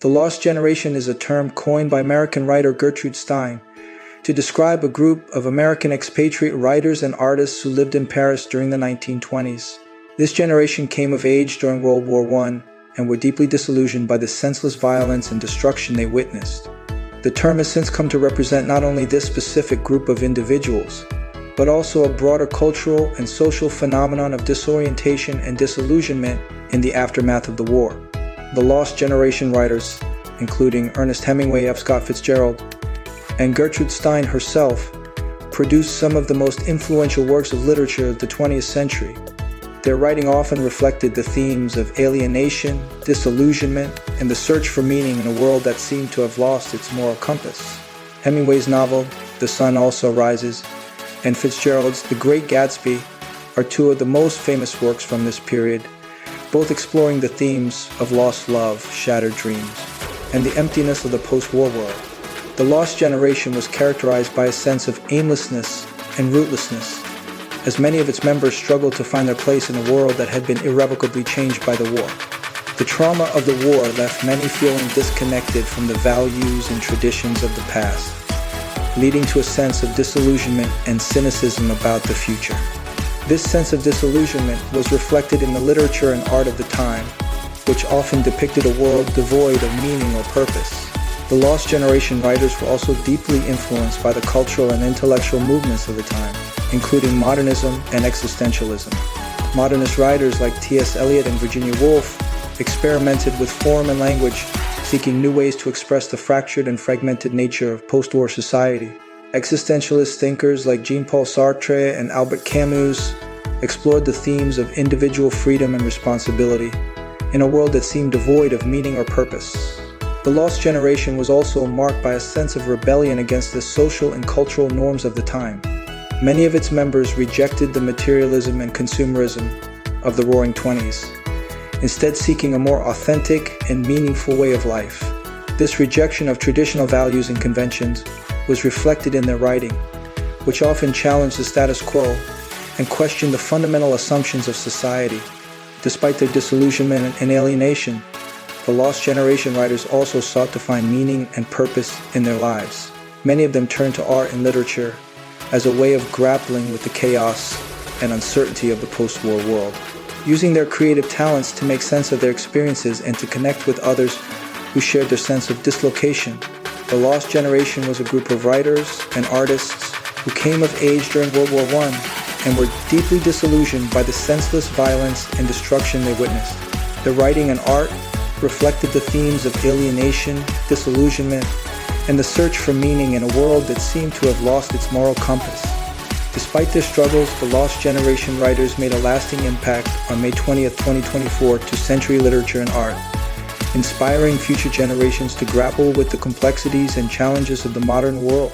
The Lost Generation is a term coined by American writer Gertrude Stein to describe a group of American expatriate writers and artists who lived in Paris during the 1920s. This generation came of age during World War I and were deeply disillusioned by the senseless violence and destruction they witnessed. The term has since come to represent not only this specific group of individuals, but also a broader cultural and social phenomenon of disorientation and disillusionment in the aftermath of the war. The Lost Generation writers, including Ernest Hemingway, F. Scott Fitzgerald, and Gertrude Stein herself, produced some of the most influential works of literature of the 20th century. Their writing often reflected the themes of alienation, disillusionment, and the search for meaning in a world that seemed to have lost its moral compass. Hemingway's novel, The Sun Also Rises, and Fitzgerald's The Great Gatsby are two of the most famous works from this period, both exploring the themes of lost love, shattered dreams, and the emptiness of the post-war world. The Lost Generation was characterized by a sense of aimlessness and rootlessness, as many of its members struggled to find their place in a world that had been irrevocably changed by the war. The trauma of the war left many feeling disconnected from the values and traditions of the past, leading to a sense of disillusionment and cynicism about the future. This sense of disillusionment was reflected in the literature and art of the time, which often depicted a world devoid of meaning or purpose. The Lost Generation writers were also deeply influenced by the cultural and intellectual movements of the time, including modernism and existentialism. Modernist writers like T.S. Eliot and Virginia Woolf experimented with form and language, seeking new ways to express the fractured and fragmented nature of post-war society. Existentialist thinkers like Jean-Paul Sartre and Albert Camus explored the themes of individual freedom and responsibility in a world that seemed devoid of meaning or purpose. The Lost Generation was also marked by a sense of rebellion against the social and cultural norms of the time. Many of its members rejected the materialism and consumerism of the Roaring Twenties, instead seeking a more authentic and meaningful way of life. This rejection of traditional values and conventions was reflected in their writing, which often challenged the status quo and questioned the fundamental assumptions of society. Despite their disillusionment and alienation, the Lost Generation writers also sought to find meaning and purpose in their lives. Many of them turned to art and literature as a way of grappling with the chaos and uncertainty of the post-war world, using their creative talents to make sense of their experiences and to connect with others who shared their sense of dislocation. The Lost Generation was a group of writers and artists who came of age during World War I and were deeply disillusioned by the senseless violence and destruction they witnessed. Their writing and art reflected the themes of alienation, disillusionment, and the search for meaning in a world that seemed to have lost its moral compass. Despite their struggles, the Lost Generation writers made a lasting impact on May 20th, 2024 to century literature and art, inspiring future generations to grapple with the complexities and challenges of the modern world.